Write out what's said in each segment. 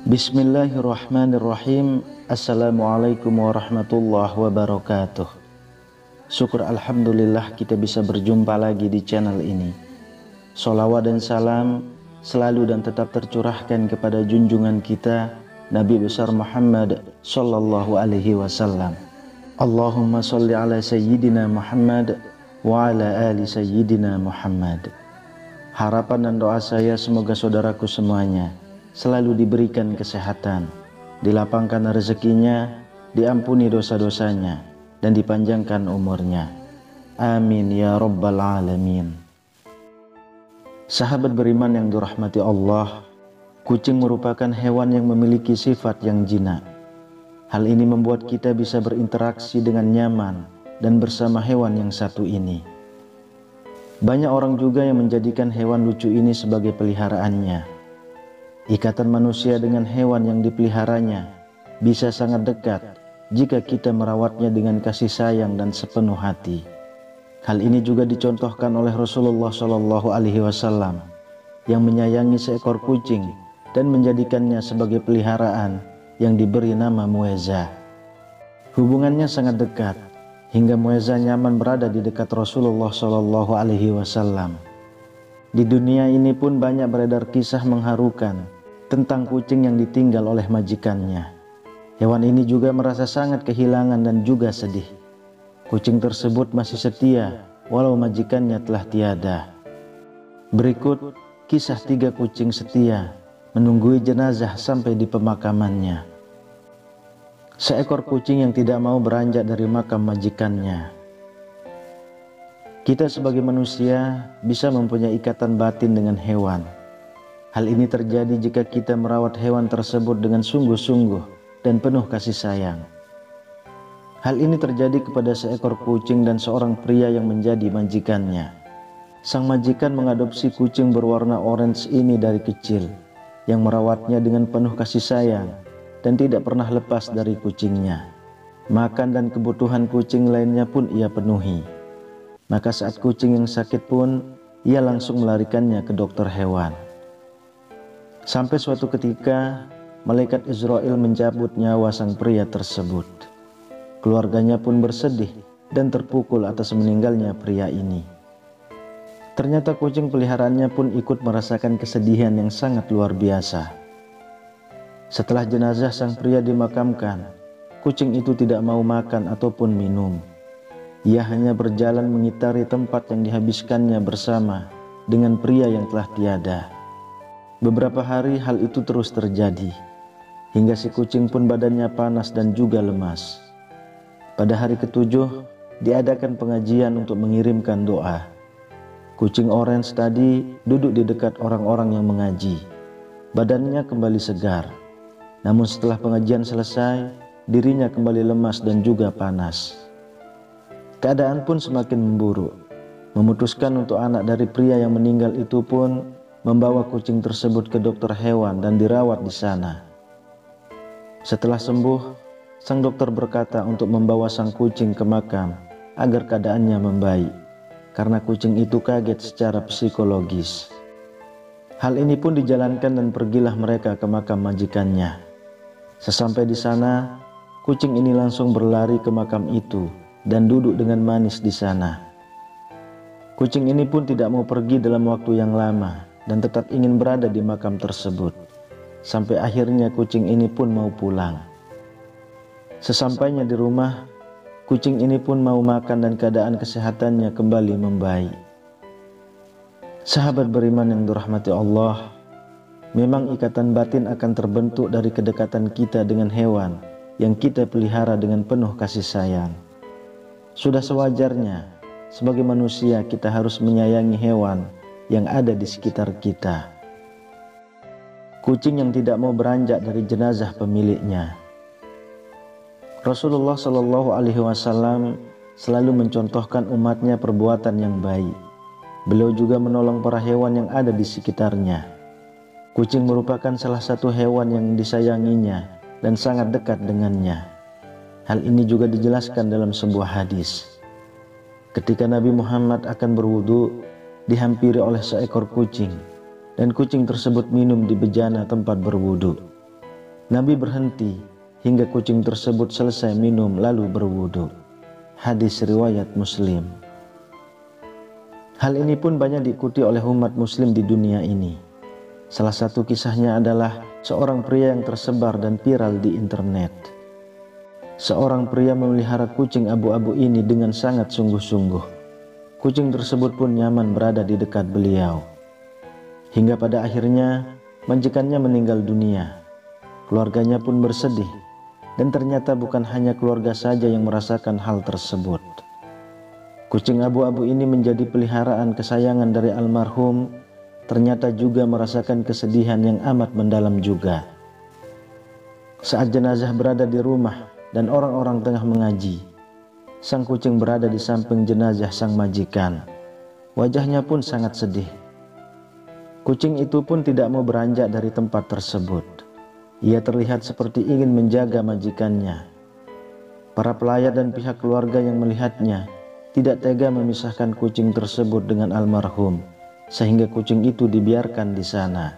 Bismillahirrahmanirrahim. Assalamualaikum warahmatullahi wabarakatuh. Syukur alhamdulillah kita bisa berjumpa lagi di channel ini. Sholawat dan salam selalu dan tetap tercurahkan kepada junjungan kita Nabi besar Muhammad sallallahu alaihi wasallam. Allahumma sholli ala sayyidina Muhammad wa ala ali sayyidina Muhammad. Harapan dan doa saya semoga saudaraku semuanya selalu diberikan kesehatan, dilapangkan rezekinya, diampuni dosa-dosanya, dan dipanjangkan umurnya. Amin ya rabbal alamin. Sahabat beriman yang dirahmati Allah, kucing merupakan hewan yang memiliki sifat yang jinak. Hal ini membuat kita bisa berinteraksi dengan nyaman dan bersama hewan yang satu ini. Banyak orang juga yang menjadikan hewan lucu ini sebagai peliharaannya. Ikatan manusia dengan hewan yang dipeliharanya bisa sangat dekat jika kita merawatnya dengan kasih sayang dan sepenuh hati. Hal ini juga dicontohkan oleh Rasulullah Shallallahu Alaihi Wasallam yang menyayangi seekor kucing dan menjadikannya sebagai peliharaan yang diberi nama Muezza. Hubungannya sangat dekat hingga Muezza nyaman berada di dekat Rasulullah Shallallahu Alaihi Wasallam. Di dunia ini pun banyak beredar kisah mengharukan tentang kucing yang ditinggal oleh majikannya. Hewan ini juga merasa sangat kehilangan dan juga sedih. Kucing tersebut masih setia walau majikannya telah tiada. Berikut kisah 3 kucing setia menunggui jenazah sampai di pemakamannya. Seekor kucing yang tidak mau beranjak dari makam majikannya. Kita sebagai manusia bisa mempunyai ikatan batin dengan hewan. Hal ini terjadi jika kita merawat hewan tersebut dengan sungguh-sungguh dan penuh kasih sayang. Hal ini terjadi kepada seekor kucing dan seorang pria yang menjadi majikannya. Sang majikan mengadopsi kucing berwarna orange ini dari kecil, yang merawatnya dengan penuh kasih sayang dan tidak pernah lepas dari kucingnya. Makan dan kebutuhan kucing lainnya pun ia penuhi. Maka saat kucing yang sakit pun, ia langsung melarikannya ke dokter hewan. Sampai suatu ketika, malaikat Israel mencabut nyawa sang pria tersebut. Keluarganya pun bersedih dan terpukul atas meninggalnya pria ini. Ternyata kucing peliharaannya pun ikut merasakan kesedihan yang sangat luar biasa. Setelah jenazah sang pria dimakamkan, kucing itu tidak mau makan ataupun minum. Ia hanya berjalan mengitari tempat yang dihabiskannya bersama dengan pria yang telah tiada. Beberapa hari hal itu terus terjadi, hingga si kucing pun badannya panas dan juga lemas. Pada hari ke-7, diadakan pengajian untuk mengirimkan doa. Kucing orange tadi duduk di dekat orang-orang yang mengaji. Badannya kembali segar. Namun setelah pengajian selesai, dirinya kembali lemas dan juga panas. Keadaan pun semakin memburuk. Memutuskan untuk anak dari pria yang meninggal itu pun membawa kucing tersebut ke dokter hewan dan dirawat di sana. Setelah sembuh, sang dokter berkata untuk membawa sang kucing ke makam agar keadaannya membaik, karena kucing itu kaget secara psikologis. Hal ini pun dijalankan dan pergilah mereka ke makam majikannya. Sesampai di sana, kucing ini langsung berlari ke makam itu dan duduk dengan manis di sana. Kucing ini pun tidak mau pergi dalam waktu yang lama dan tetap ingin berada di makam tersebut. Sampai akhirnya kucing ini pun mau pulang. Sesampainya di rumah, kucing ini pun mau makan dan keadaan kesehatannya kembali membaik. Sahabat beriman yang dirahmati Allah, memang ikatan batin akan terbentuk dari kedekatan kita dengan hewan yang kita pelihara dengan penuh kasih sayang. Sudah sewajarnya, sebagai manusia kita harus menyayangi hewan yang ada di sekitar kita. Kucing yang tidak mau beranjak dari jenazah pemiliknya. Rasulullah Shallallahu Alaihi Wasallam selalu mencontohkan umatnya perbuatan yang baik. Beliau juga menolong para hewan yang ada di sekitarnya. Kucing merupakan salah satu hewan yang disayanginya dan sangat dekat dengannya. Hal ini juga dijelaskan dalam sebuah hadis. Ketika Nabi Muhammad akan berwudu, dihampiri oleh seekor kucing, dan kucing tersebut minum di bejana tempat berwudu. Nabi berhenti hingga kucing tersebut selesai minum lalu berwudu. Hadis riwayat Muslim. Hal ini pun banyak diikuti oleh umat muslim di dunia ini. Salah satu kisahnya adalah seorang pria yang tersebar dan viral di internet. Seorang pria memelihara kucing abu-abu ini dengan sangat sungguh-sungguh. Kucing tersebut pun nyaman berada di dekat beliau. Hingga pada akhirnya majikannya meninggal dunia. Keluarganya pun bersedih, dan ternyata bukan hanya keluarga saja yang merasakan hal tersebut. Kucing abu-abu ini menjadi peliharaan kesayangan dari almarhum, ternyata juga merasakan kesedihan yang amat mendalam juga. Saat jenazah berada di rumah dan orang-orang tengah mengaji, sang kucing berada di samping jenazah sang majikan. Wajahnya pun sangat sedih. Kucing itu pun tidak mau beranjak dari tempat tersebut. Ia terlihat seperti ingin menjaga majikannya. Para pelayat dan pihak keluarga yang melihatnya tidak tega memisahkan kucing tersebut dengan almarhum, sehingga kucing itu dibiarkan di sana.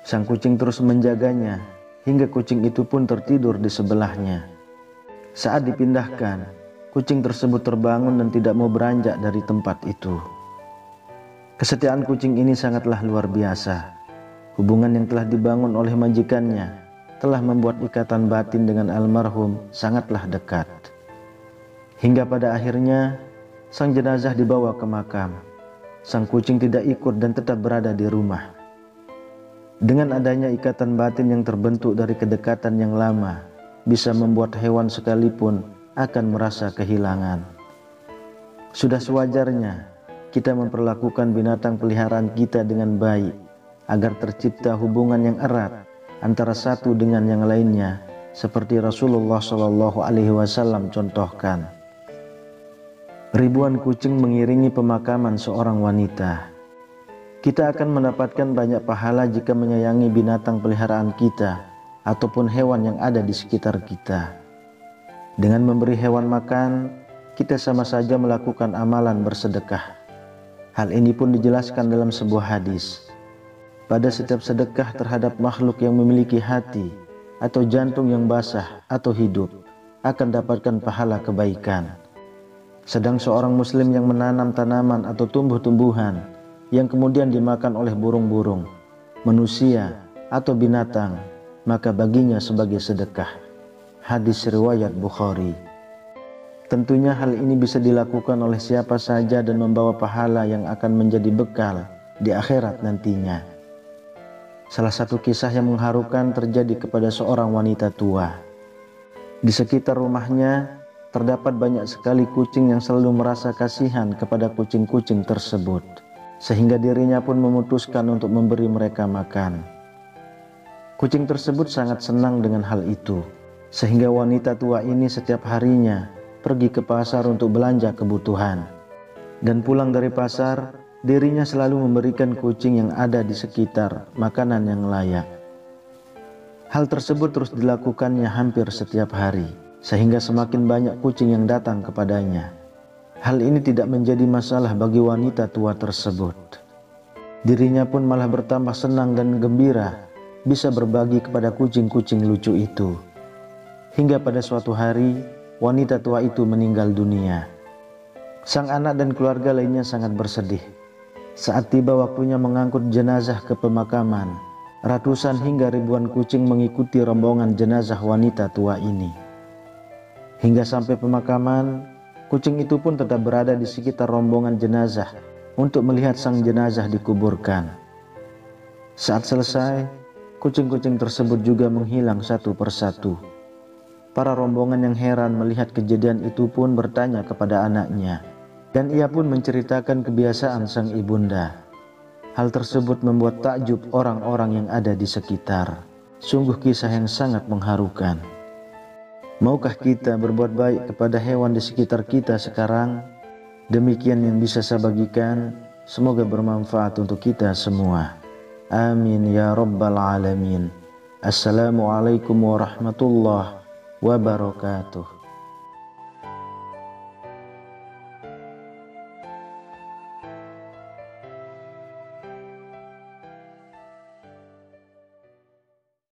Sang kucing terus menjaganya hingga kucing itu pun tertidur di sebelahnya. Saat dipindahkan, kucing tersebut terbangun dan tidak mau beranjak dari tempat itu. Kesetiaan kucing ini sangatlah luar biasa. Hubungan yang telah dibangun oleh majikannya telah membuat ikatan batin dengan almarhum sangatlah dekat. Hingga pada akhirnya sang jenazah dibawa ke makam. Sang kucing tidak ikut dan tetap berada di rumah. Dengan adanya ikatan batin yang terbentuk dari kedekatan yang lama, bisa membuat hewan sekalipun akan merasa kehilangan. Sudah sewajarnya kita memperlakukan binatang peliharaan kita dengan baik, agar tercipta hubungan yang erat antara satu dengan yang lainnya, seperti Rasulullah SAW contohkan. Ribuan kucing mengiringi pemakaman seorang wanita. Kita akan mendapatkan banyak pahala jika menyayangi binatang peliharaan kita ataupun hewan yang ada di sekitar kita. Dengan memberi hewan makan, kita sama saja melakukan amalan bersedekah. Hal ini pun dijelaskan dalam sebuah hadis. Pada setiap sedekah terhadap makhluk yang memiliki hati atau jantung yang basah atau hidup, akan dapatkan pahala kebaikan. Sedang seorang muslim yang menanam tanaman atau tumbuh-tumbuhan yang kemudian dimakan oleh burung-burung, manusia atau binatang, maka baginya sebagai sedekah. Hadis riwayat Bukhari. Tentunya hal ini bisa dilakukan oleh siapa saja dan membawa pahala yang akan menjadi bekal di akhirat nantinya. Salah satu kisah yang mengharukan terjadi kepada seorang wanita tua. Di sekitar rumahnya terdapat banyak sekali kucing yang selalu merasa kasihan kepada kucing-kucing tersebut, sehingga dirinya pun memutuskan untuk memberi mereka makan. Kucing tersebut sangat senang dengan hal itu, sehingga wanita tua ini setiap harinya pergi ke pasar untuk belanja kebutuhan. Dan pulang dari pasar, dirinya selalu memberikan kucing yang ada di sekitar makanan yang layak. Hal tersebut terus dilakukannya hampir setiap hari, sehingga semakin banyak kucing yang datang kepadanya. Hal ini tidak menjadi masalah bagi wanita tua tersebut. Dirinya pun malah bertambah senang dan gembira bisa berbagi kepada kucing-kucing lucu itu. Hingga pada suatu hari, wanita tua itu meninggal dunia. Sang anak dan keluarga lainnya sangat bersedih. Saat tiba waktunya mengangkut jenazah ke pemakaman, ratusan hingga ribuan kucing mengikuti rombongan jenazah wanita tua ini. Hingga sampai pemakaman, kucing itu pun tetap berada di sekitar rombongan jenazah untuk melihat sang jenazah dikuburkan. Saat selesai, kucing-kucing tersebut juga menghilang satu persatu. Para rombongan yang heran melihat kejadian itu pun bertanya kepada anaknya, dan ia pun menceritakan kebiasaan sang ibunda. Hal tersebut membuat takjub orang-orang yang ada di sekitar. Sungguh kisah yang sangat mengharukan. Maukah kita berbuat baik kepada hewan di sekitar kita sekarang? Demikian yang bisa saya bagikan. Semoga bermanfaat untuk kita semua. Amin ya rabbal alamin. Assalamualaikum warahmatullahi wabarakatuh.